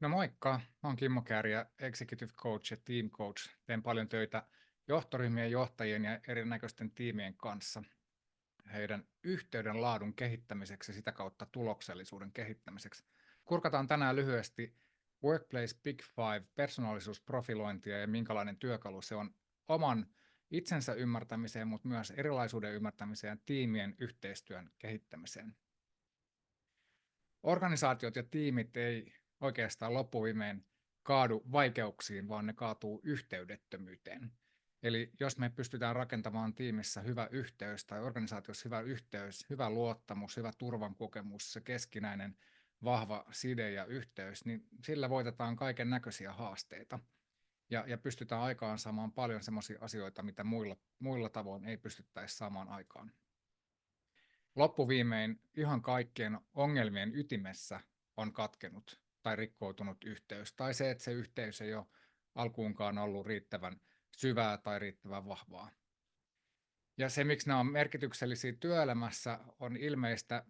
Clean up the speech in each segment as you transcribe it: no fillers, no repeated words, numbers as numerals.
No moikka, mä oon Kimmo Kääriä, Executive Coach ja Team Coach. Teen paljon töitä johtoryhmien, johtajien ja erinäköisten tiimien kanssa heidän yhteyden laadun kehittämiseksi ja sitä kautta tuloksellisuuden kehittämiseksi. Kurkataan tänään lyhyesti Workplace Big Five persoonallisuusprofilointia ja minkälainen työkalu se on oman itsensä ymmärtämiseen, mutta myös erilaisuuden ymmärtämiseen ja tiimien yhteistyön kehittämiseen. Organisaatiot ja tiimit ei oikeastaan loppuviimein kaadu vaikeuksiin, vaan ne kaatuu yhteydettömyyteen. Eli jos me pystytään rakentamaan tiimissä hyvä yhteys tai organisaatiossa hyvä yhteys, hyvä luottamus, hyvä turvan kokemus, se keskinäinen vahva side ja yhteys, niin sillä voitetaan kaiken näköisiä haasteita. Ja pystytään aikaan saamaan paljon sellaisia asioita, mitä muilla tavoin ei pystyttäisi saamaan aikaan. Loppuviimein ihan kaikkien ongelmien ytimessä on katkenut tai rikkoutunut yhteys, tai se, että se yhteys ei ole alkuunkaan ollut riittävän syvää tai riittävän vahvaa. Ja se, miksi nämä on merkityksellisiä työelämässä, on ilmeistä,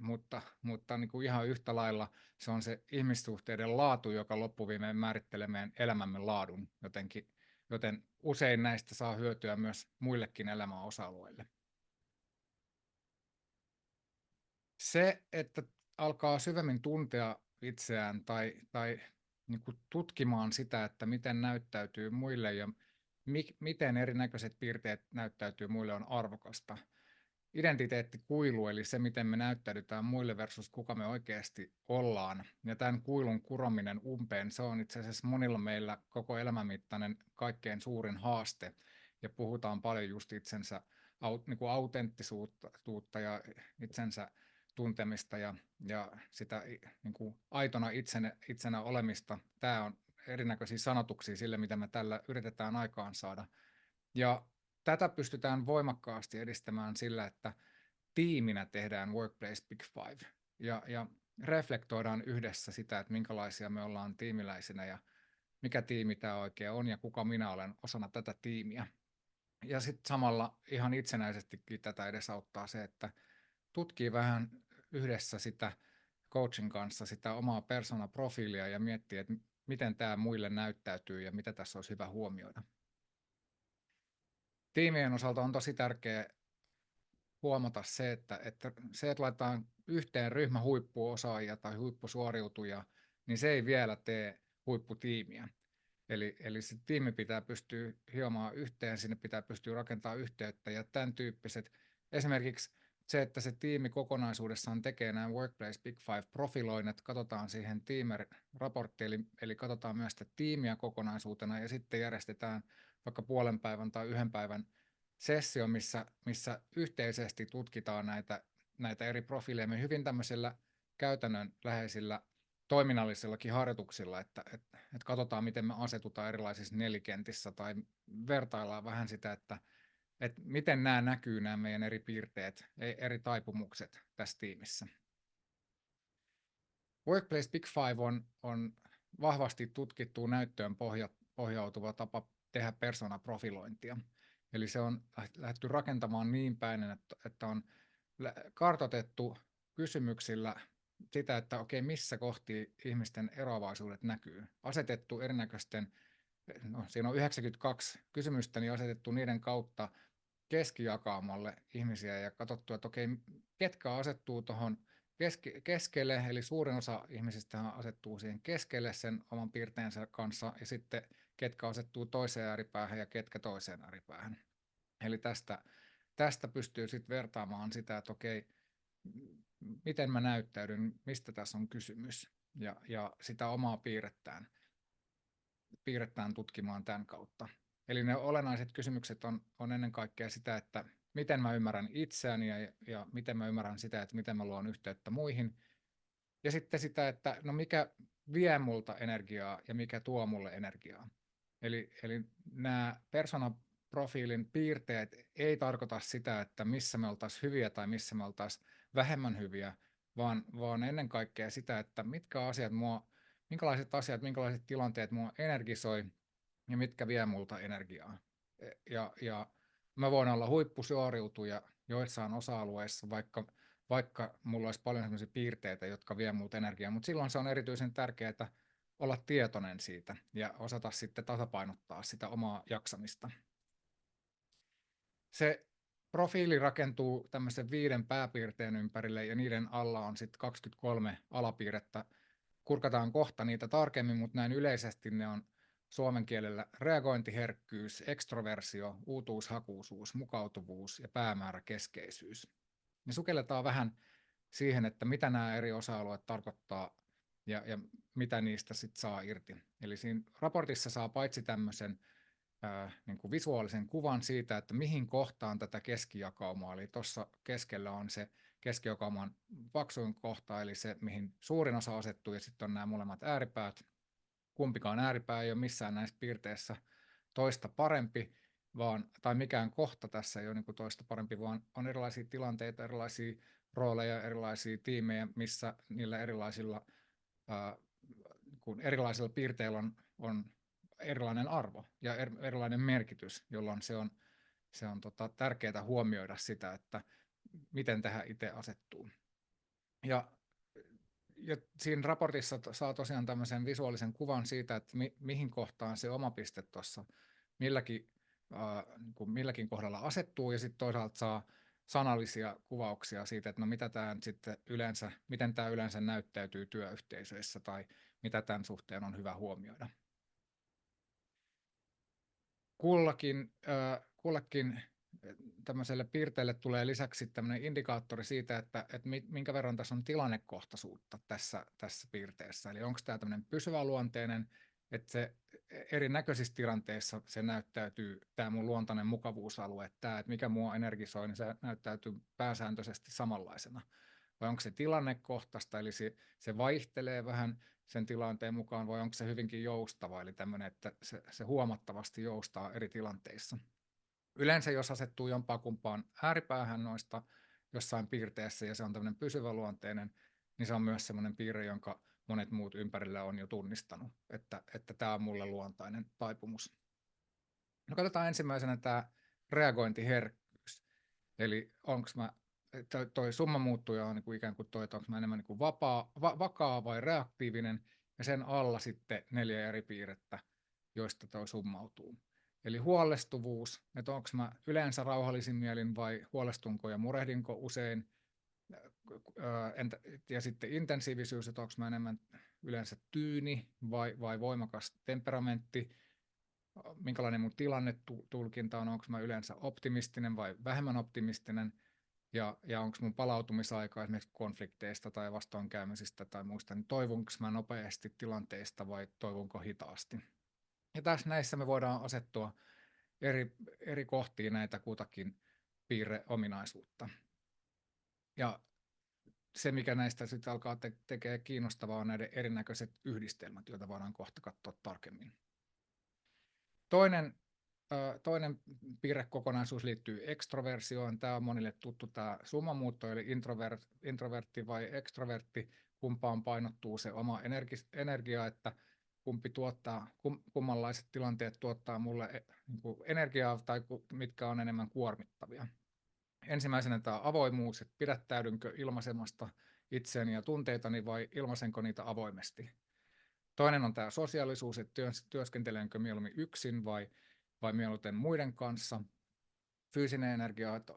mutta niin kuin ihan yhtä lailla se on se ihmissuhteiden laatu, joka loppuviimein määrittelee meidän elämämme laadun, joten usein näistä saa hyötyä myös muillekin elämän osa-alueille. Se, että alkaa syvemmin tuntea itseään tai niin kuin tutkimaan sitä, että miten näyttäytyy muille ja miten erinäköiset piirteet näyttäytyy muille, on arvokasta. Identiteettikuilu, eli se, miten me näyttäydytään muille versus kuka me oikeasti ollaan. Ja tämän kuilun kurominen umpeen, se on itse asiassa monilla meillä koko elämänmittainen kaikkein suurin haaste. Ja puhutaan paljon just itsensä niin kuin autenttisuutta ja itsensä tuntemista ja sitä niin kuin aitona itsenä olemista. Tämä on erinäköisiä sanotuksia sille, mitä me tällä yritetään aikaan saada. Ja tätä pystytään voimakkaasti edistämään sillä, että tiiminä tehdään Workplace Big Five ja reflektoidaan yhdessä sitä, että minkälaisia me ollaan tiimiläisenä ja mikä tiimi tämä oikein on ja kuka minä olen osana tätä tiimiä. Ja sitten samalla ihan itsenäisestikin tätä edesauttaa se, että tutkii vähän yhdessä sitä coachin kanssa sitä omaa persoonaprofiilia ja miettii, että miten tämä muille näyttäytyy ja mitä tässä olisi hyvä huomioida. Tiimien osalta on tosi tärkeää huomata se, että laitetaan yhteen ryhmä huippuosaajia tai huippusuoriutujia, niin se ei vielä tee huipputiimiä. Eli se tiimi pitää pystyä hiomaan yhteen, sinne pitää pystyä rakentamaan yhteyttä ja tämän tyyppiset. Esimerkiksi se, että se tiimi kokonaisuudessaan tekee nämä Workplace Big Five-profiloinnit, katsotaan siihen Teamer-raporttiin, eli katsotaan myös sitä tiimiä kokonaisuutena ja sitten järjestetään vaikka puolen päivän tai yhden päivän sessio, missä yhteisesti tutkitaan näitä eri profiileja me hyvin tämmöisellä käytännönläheisillä toiminnallisillakin harjoituksilla, että katsotaan, miten me asetutaan erilaisissa nelikentissä tai vertaillaan vähän sitä, että miten nämä näkyy, nämä meidän eri piirteet, eri taipumukset tässä tiimissä. Workplace Big Five on vahvasti tutkittuun näyttöön pohjautuva tapa tehdä persoonaprofilointia. Eli se on lähdetty rakentamaan niin päin, että on kartoitettu kysymyksillä sitä, että okei, missä kohti ihmisten eroavaisuudet näkyy. Asetettu erinäköisten, siinä on 92 kysymystä, niin asetettu niiden kautta keskijakaamalle ihmisiä ja katsottu, että okei, ketkä asettuu tuohon keskelle, eli suurin osa ihmisistä asettuu siihen keskelle sen oman piirteensä kanssa, ja sitten ketkä asettuu toiseen ääripäähän ja ketkä toiseen ääripäähän. Eli tästä pystyy sitten vertaamaan sitä, että okei, miten mä näyttäydyn, mistä tässä on kysymys, ja sitä omaa piirrettään tutkimaan tämän kautta. Eli ne olennaiset kysymykset on ennen kaikkea sitä, että miten mä ymmärrän itseäni ja miten mä ymmärrän sitä, että miten mä luon yhteyttä muihin. Ja sitten sitä, että no mikä vie multa energiaa ja mikä tuo mulle energiaa. Eli nämä persoonaprofiilin piirteet ei tarkoita sitä, että missä me oltaisiin hyviä tai missä me oltaisiin vähemmän hyviä, vaan ennen kaikkea sitä, että minkälaiset asiat, minkälaiset tilanteet mua energisoi ja mitkä vie multa energiaa. Ja mä voin olla huippusuoriutuja joissain osa-alueissa, vaikka mulla olisi paljon sellaisia piirteitä, jotka vie multa energiaa, mutta silloin se on erityisen tärkeää olla tietoinen siitä ja osata sitten tasapainottaa sitä omaa jaksamista. Se profiili rakentuu tämmöisen 5 pääpiirteen ympärille ja niiden alla on sitten 23 alapiirrettä. Kurkataan kohta niitä tarkemmin, mutta näin yleisesti ne on suomen kielellä reagointiherkkyys, ekstroversio, uutuushakuisuus, mukautuvuus ja päämääräkeskeisyys. Me sukelletaan vähän siihen, että mitä nämä eri osa-alueet tarkoittaa ja mitä niistä sitten saa irti. Eli siinä raportissa saa paitsi tämmöisen niin kuin visuaalisen kuvan siitä, että mihin kohtaan tätä keskijakaumaa, eli tuossa keskellä on se keskijakauman paksuin kohta, eli se, mihin suurin osa asettuu, ja sitten on nämä molemmat ääripäät. Kumpikaan ääripää ei ole missään näissä piirteissä toista parempi, tai mikään kohta tässä ei ole niin kuin toista parempi, vaan on erilaisia tilanteita, erilaisia rooleja, erilaisia tiimejä, missä niillä erilaisilla piirteillä on erilainen arvo ja erilainen merkitys, jolloin se on tärkeää huomioida sitä, että miten tähän itse asettuu. Ja siinä raportissa saa tosiaan tämmöisen visuaalisen kuvan siitä, että mihin kohtaan se oma piste tuossa milläkin kohdalla asettuu, ja sitten toisaalta saa sanallisia kuvauksia siitä, että no miten tämä yleensä näyttäytyy työyhteisöissä tai mitä tämän suhteen on hyvä huomioida. Kullekin tämmöiselle piirteelle tulee lisäksi tämmöinen indikaattori siitä, että minkä verran tässä on tilannekohtaisuutta tässä piirteessä. Eli onko tämä tämmöinen pysyväluonteinen, että se erinäköisissä tilanteissa se näyttäytyy, tämä mun luontainen mukavuusalue, että mikä mua energisoi, niin se näyttäytyy pääsääntöisesti samanlaisena. Vai onko se tilannekohtaista, eli se vaihtelee vähän sen tilanteen mukaan, vai onko se hyvinkin joustava, eli tämmöinen, että se huomattavasti joustaa eri tilanteissa. Yleensä jos asettuu jompaan kumpaan ääripäähän noista jossain piirteessä ja se on tämmöinen pysyväluonteinen, niin se on myös semmoinen piirre, jonka monet muut ympärillä on jo tunnistanut, että tämä on mulle luontainen taipumus. No katsotaan ensimmäisenä tämä reagointiherkkyys. Eli onko toi summamuuttuja on niin ikään kuin että onko mä enemmän niin kuin vakaa vai reaktiivinen, ja sen alla sitten 4 eri piirrettä, joista toi summautuu. Eli huolestuvuus, että onko mä yleensä rauhallisin mielin vai huolestunko ja murehdinko usein, ja sitten intensiivisyys, että onko mä enemmän yleensä tyyni vai voimakas temperamentti, minkälainen mun tilannetulkinta on, onko mä yleensä optimistinen vai vähemmän optimistinen, ja onko mun palautumisaika esimerkiksi konflikteista tai vastoinkäymisistä tai muista, niin toivonko mä nopeasti tilanteista vai toivonko hitaasti. Ja tässä näissä me voidaan asettua eri kohtiin näitä kutakin piirreominaisuutta. Ja se, mikä näistä sitten alkaa tekee kiinnostavaa, on näiden erinäköiset yhdistelmät, joita voidaan kohta katsoa tarkemmin. Toinen piirrekokonaisuus liittyy ekstroversioon. Tämä on monille tuttu tämä summamuutto, eli introvertti vai ekstrovertti, kumpaan painottuu se oma energia, että kummanlaiset tilanteet tuottaa mulle energiaa tai mitkä on enemmän kuormittavia. Ensimmäisenä tämä avoimuus, että pidättäydynkö ilmaisemasta itseäni ja tunteitani vai ilmaisenko niitä avoimesti. Toinen on tämä sosiaalisuus, että työskentelenkö mieluummin yksin vai mieluiten muiden kanssa. Fyysinen energia, että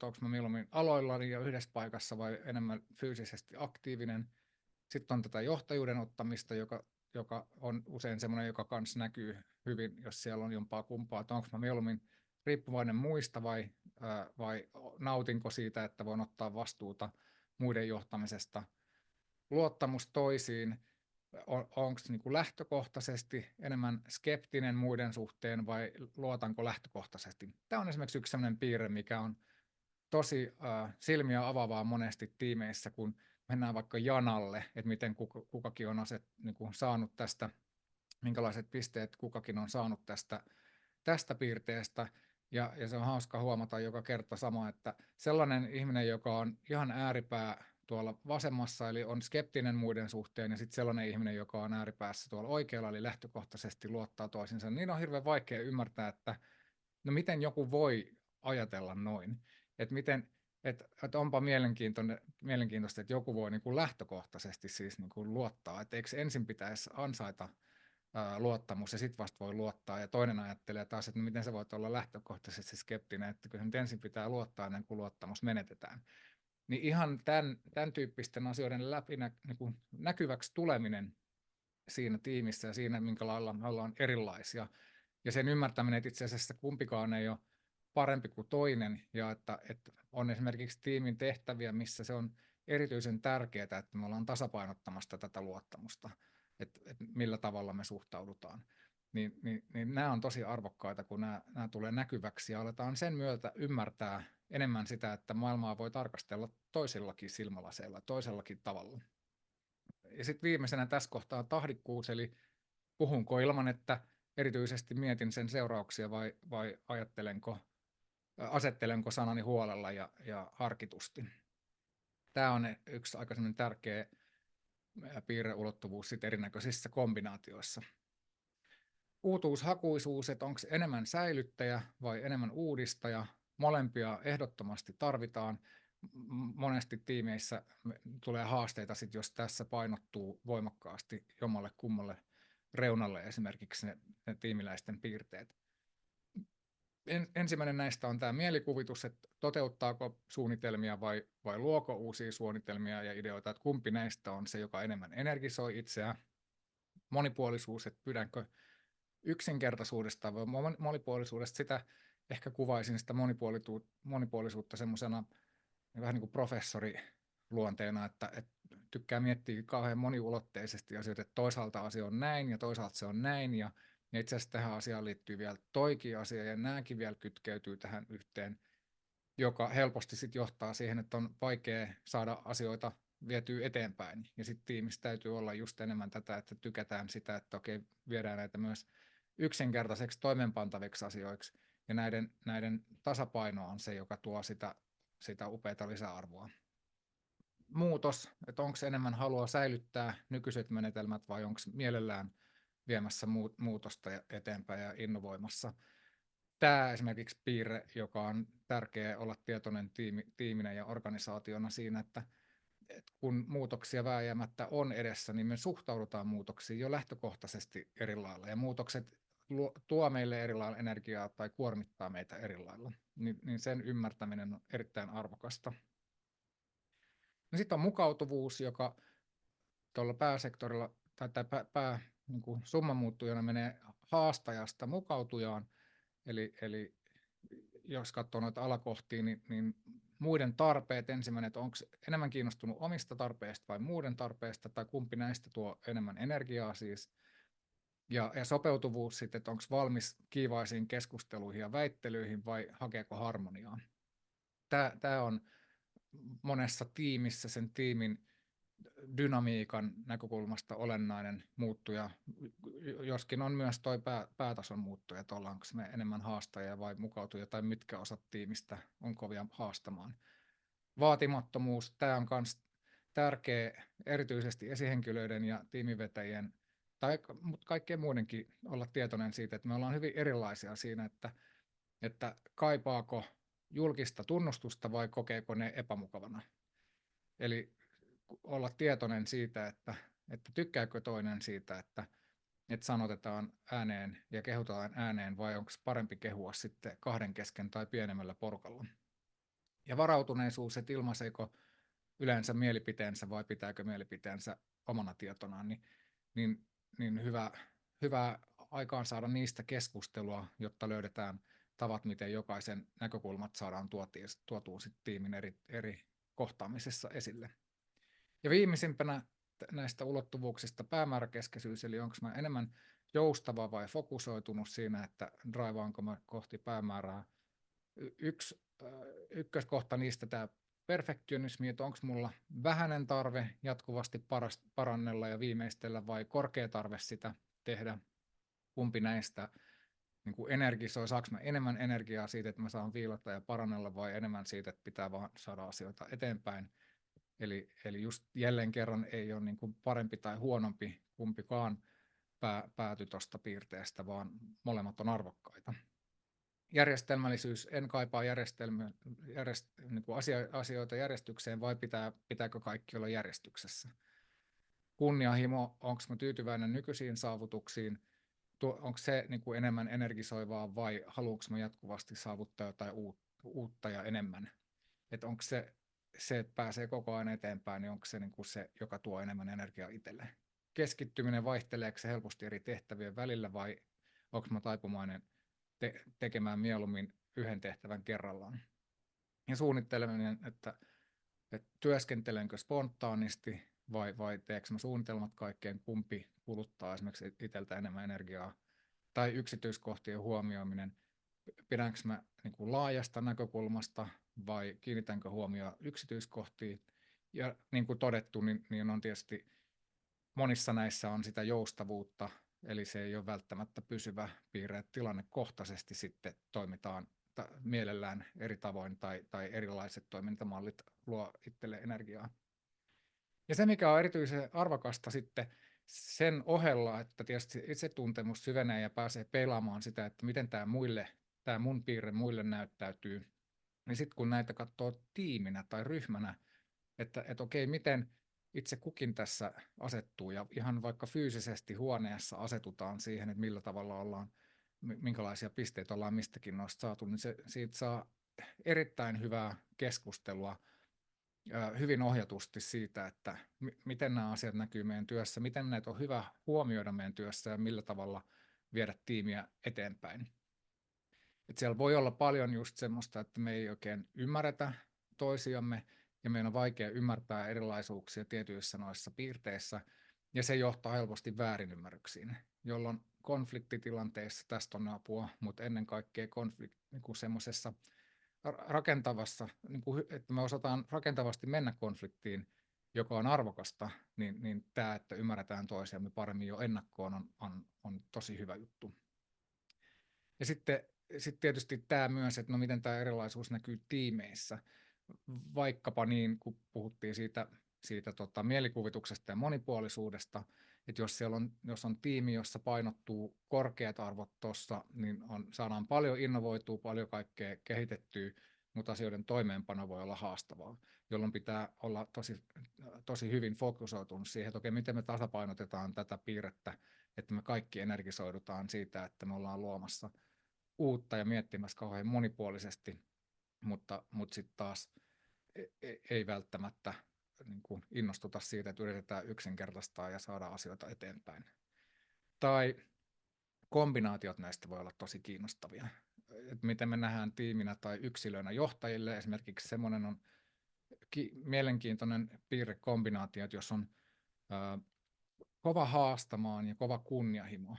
onko mä mieluummin aloillani ja yhdessä paikassa vai enemmän fyysisesti aktiivinen. Sitten on tätä johtajuuden ottamista, joka on usein semmoinen, joka kanssa näkyy hyvin, jos siellä on jompaa kumpaa, että onko mä mieluummin riippuvainen muista vai nautinko siitä, että voin ottaa vastuuta muiden johtamisesta. Luottamus toisiin, onko niinku lähtökohtaisesti enemmän skeptinen muiden suhteen vai luotanko lähtökohtaisesti. Tämä on esimerkiksi yksi sellainen piirre, mikä on tosi silmiä avaavaa monesti tiimeissä, kun mennään vaikka janalle, että miten kukakin on saanut tästä, minkälaiset pisteet kukakin on saanut tästä piirteestä. Ja se on hauska huomata joka kerta sama, että sellainen ihminen, joka on ihan ääripää tuolla vasemmassa, eli on skeptinen muiden suhteen, ja sitten sellainen ihminen, joka on ääripäässä tuolla oikealla, eli lähtökohtaisesti luottaa toisinsa, niin on hirveän vaikea ymmärtää, että no miten joku voi ajatella noin, että että onpa mielenkiintoista, että joku voi niin kuin lähtökohtaisesti siis niin kuin luottaa, että eikö ensin pitäisi ansaita luottamus ja sitten vasta voi luottaa. Ja toinen ajattelee taas, että no miten sä voit olla lähtökohtaisesti skeptinen, että kyllä nyt ensin pitää luottaa ennen kuin luottamus menetetään. Niin ihan tämän tyyppisten asioiden läpi niin kuin näkyväksi tuleminen siinä tiimissä ja siinä, minkä lailla me ollaan erilaisia. Ja sen ymmärtäminen, että itse asiassa kumpikaan ei ole parempi kuin toinen, ja että on esimerkiksi tiimin tehtäviä, missä se on erityisen tärkeää, että me ollaan tasapainottamassa tätä luottamusta, että millä tavalla me suhtaudutaan. Niin nämä on tosi arvokkaita, kun nämä tulee näkyväksi, ja aletaan sen myötä ymmärtää enemmän sitä, että maailmaa voi tarkastella toisillakin silmälaseilla, toisellakin tavalla. Ja sitten viimeisenä tässä kohtaa tahdikkuus, eli puhunko ilman, että erityisesti mietin sen seurauksia vai asettelenko sanani huolella ja harkitusti. Tämä on yksi aika tärkeä piirreulottuvuus sit erinäköisissä kombinaatioissa. Uutuushakuisuus, että onko enemmän säilyttäjä vai enemmän uudistaja, molempia ehdottomasti tarvitaan. Monesti tiimeissä tulee haasteita, jos tässä painottuu voimakkaasti jommalle kummalle reunalle esimerkiksi ne tiimiläisten piirteet. Ensimmäinen näistä on tämä mielikuvitus, että toteuttaako suunnitelmia vai luoko uusia suunnitelmia ja ideoita, että kumpi näistä on se, joka enemmän energisoi itseään. Monipuolisuus, että pyydänkö yksinkertaisuudesta vai monipuolisuudesta, sitä ehkä kuvaisin sitä monipuolisuutta semmoisena vähän niin kuin professoriluonteena, että tykkää miettiä kauhean moniulotteisesti asioita, että toisaalta asia on näin ja toisaalta se on näin ja itse asiassa tähän asiaan liittyy vielä toikin asia ja nämäkin vielä kytkeytyy tähän yhteen, joka helposti sitten johtaa siihen, että on vaikea saada asioita vietyä eteenpäin. Ja sitten tiimissä täytyy olla just enemmän tätä, että tykätään sitä, että okei, viedään näitä myös yksinkertaiseksi toimeenpantaviksi asioiksi. Ja näiden tasapaino on se, joka tuo sitä upeata lisäarvoa. Muutos, että onko enemmän halua säilyttää nykyiset menetelmät vai onko mielellään viemässä muutosta eteenpäin ja innovoimassa. Tämä esimerkiksi piirre, joka on tärkeää olla tietoinen tiiminä ja organisaationa siinä, että kun muutoksia vääjäämättä on edessä, niin me suhtaudutaan muutoksiin jo lähtökohtaisesti eri lailla. Ja muutokset tuo meille eri lailla energiaa tai kuormittaa meitä eri lailla. Niin sen ymmärtäminen on erittäin arvokasta. No sitten on mukautuvuus, joka tuolla pääsektorilla tai niin kuin summamuuttujana menee haastajasta mukautujaan. Eli jos katsoo noita alakohtia, niin muiden tarpeet ensimmäinen, että onko enemmän kiinnostunut omista tarpeista vai muiden tarpeista, tai kumpi näistä tuo enemmän energiaa siis. Ja sopeutuvuus sitten, että onko valmis kiivaisiin keskusteluihin ja väittelyihin vai hakeeko harmoniaa. Tämä on monessa tiimissä sen tiimin dynamiikan näkökulmasta olennainen muuttuja, joskin on myös tuo päätason muuttuja, että ollaanko me enemmän haastajia vai mukautuja tai mitkä osat tiimistä on kovia haastamaan. Vaatimattomuus, tämä on myös tärkeä erityisesti esihenkilöiden ja tiimivetäjien tai kaikkien muidenkin olla tietoinen siitä, että me ollaan hyvin erilaisia siinä, että kaipaako julkista tunnustusta vai kokeeko ne epämukavana. Eli olla tietoinen siitä, että tykkääkö toinen siitä, että sanotetaan ääneen ja kehutaan ääneen vai onko parempi kehua sitten kahden kesken tai pienemmällä porukalla. Ja varautuneisuus, että ilmaiseeko yleensä mielipiteensä vai pitääkö mielipiteensä omana tietonaan, niin hyvä aikaan saada niistä keskustelua, jotta löydetään tavat, miten jokaisen näkökulmat saadaan tuotua sitten tiimin eri kohtaamisessa esille. Ja viimeisimpänä näistä ulottuvuuksista päämääräkeskeisyys, eli onko mä enemmän joustava vai fokusoitunut siinä, että draivaanko mä kohti päämäärää. Ykköskohta niistä tämä perfektionismi, että onko mulla vähäinen tarve jatkuvasti parannella ja viimeistellä vai korkea tarve sitä tehdä. Kumpi näistä niin kuin energisoi, saanko mä enemmän energiaa siitä, että mä saan viilata ja parannella vai enemmän siitä, että pitää vaan saada asioita eteenpäin. Eli just jälleen kerran ei ole niin kuin parempi tai huonompi kumpikaan pääty tuosta piirteestä, vaan molemmat on arvokkaita. järjestelmällisyys, en kaipaa niin kuin asioita järjestykseen, vai pitääkö kaikki olla järjestyksessä? Kunnianhimo, onko mä tyytyväinen nykyisiin saavutuksiin, onko se niin kuin enemmän energisoivaa vai haluanko mä jatkuvasti saavuttaa jotain uutta ja enemmän? Että onko se, että pääsee koko ajan eteenpäin, niin onko se, niin kuin se, joka tuo enemmän energiaa itselleen? Keskittyminen, vaihteleeko se helposti eri tehtävien välillä vai onko mä taipumainen tekemään mieluummin yhden tehtävän kerrallaan? Ja suunnitteleminen, että työskentelenkö spontaanisti vai teekö mä suunnitelmat kaikkeen, kumpi kuluttaa esimerkiksi itseltä enemmän energiaa, tai yksityiskohtien huomioiminen, pidänkö mä niin kuin laajasta näkökulmasta vai kiinnitänkö huomioon yksityiskohtiin. Ja niin kuin todettu, niin on tietysti monissa näissä on sitä joustavuutta, eli se ei ole välttämättä pysyvä piirre, että tilannekohtaisesti sitten toimitaan mielellään eri tavoin tai erilaiset toimintamallit luo itselle energiaa. Ja se, mikä on erityisen arvokasta sitten sen ohella, että tietysti itsetuntemus syvenee ja pääsee peilaamaan sitä, että miten tämä mun piirre muille näyttäytyy, niin sitten kun näitä katsoo tiiminä tai ryhmänä, että okei, miten itse kukin tässä asettuu ja ihan vaikka fyysisesti huoneessa asetutaan siihen, että millä tavalla ollaan, minkälaisia pisteitä ollaan mistäkin noista saatu, niin siitä saa erittäin hyvää keskustelua hyvin ohjatusti siitä, että miten nämä asiat näkyy meidän työssä, miten näitä on hyvä huomioida meidän työssä ja millä tavalla viedä tiimiä eteenpäin. Et siellä voi olla paljon just semmoista, että me ei oikein ymmärretä toisiamme ja meidän on vaikea ymmärtää erilaisuuksia tietyissä noissa piirteissä ja se johtaa helposti väärinymmärryksiin, jolloin konfliktitilanteissa tästä on apua, mutta ennen kaikkea niin semmoisessa rakentavassa, niin kuin, että me osataan rakentavasti mennä konfliktiin, joka on arvokasta, niin tämä, että ymmärretään toisiamme paremmin jo ennakkoon, on tosi hyvä juttu. Ja sitten tietysti tämä myös, että no miten tämä erilaisuus näkyy tiimeissä, vaikkapa niin, kun puhuttiin siitä mielikuvituksesta ja monipuolisuudesta, että jos on tiimi, jossa painottuu korkeat arvot tuossa, niin saadaan paljon innovoitua, paljon kaikkea kehitettyä, mutta asioiden toimeenpano voi olla haastavaa, jolloin pitää olla tosi hyvin fokusoitunut siihen, että okei, miten me tasapainotetaan tätä piirrettä, että me kaikki energisoidutaan siitä, että me ollaan luomassa uutta ja miettimässä kauhean monipuolisesti, mutta sitten taas ei välttämättä niin kuin innostuta siitä, että yritetään yksinkertaistaa ja saada asioita eteenpäin. Tai kombinaatiot näistä voi olla tosi kiinnostavia. Että miten me nähdään tiiminä tai yksilöinä johtajille. Esimerkiksi semmoinen on mielenkiintoinen piirre kombinaatio, että jos on kova haastamaan ja kova kunnianhimo,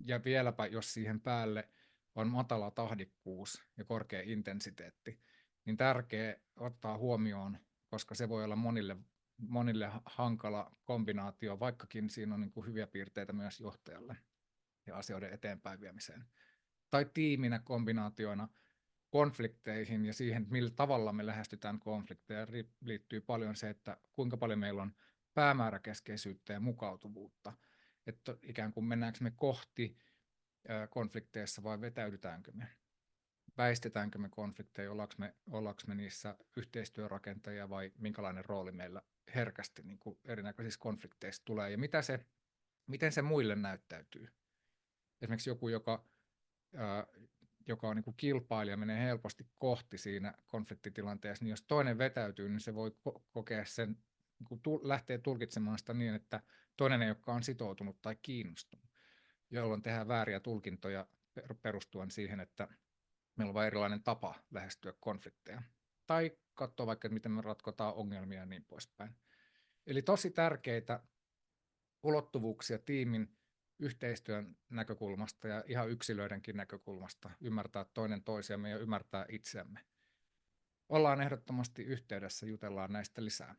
ja vieläpä jos siihen päälle on matala tahdikkuus ja korkea intensiteetti, niin tärkeä ottaa huomioon, koska se voi olla monille hankala kombinaatio, vaikkakin siinä on niin kuin hyviä piirteitä myös johtajalle ja asioiden eteenpäin viemiseen. Tai tiiminä kombinaatioina konflikteihin ja siihen, millä tavalla me lähestytään konflikteja, liittyy paljon se, että kuinka paljon meillä on päämääräkeskeisyyttä ja mukautuvuutta. Että ikään kuin mennäänkö me kohti konflikteissa vai vetäydytäänkö me? Väistetäänkö me konflikteja, ollaanko me niissä yhteistyörakentajia vai minkälainen rooli meillä herkästi niin kuin erinäköisissä konflikteissa tulee ja miten se muille näyttäytyy. Esimerkiksi joku, joka on niin kuin kilpailija, menee helposti kohti siinä konfliktitilanteessa, niin jos toinen vetäytyy, niin se voi kokea sen, niin kuin lähtee tulkitsemaan sitä niin, että toinen ei olekaan sitoutunut tai kiinnostunut, jolloin tehdään vääriä tulkintoja perustuen siihen, että meillä on vain erilainen tapa lähestyä konflikteja. Tai katsoa vaikka, miten me ratkotaan ongelmia ja niin poispäin. Eli tosi tärkeitä ulottuvuuksia tiimin yhteistyön näkökulmasta ja ihan yksilöidenkin näkökulmasta ymmärtää toinen toisiamme ja ymmärtää itseämme. Ollaan ehdottomasti yhteydessä, jutellaan näistä lisää.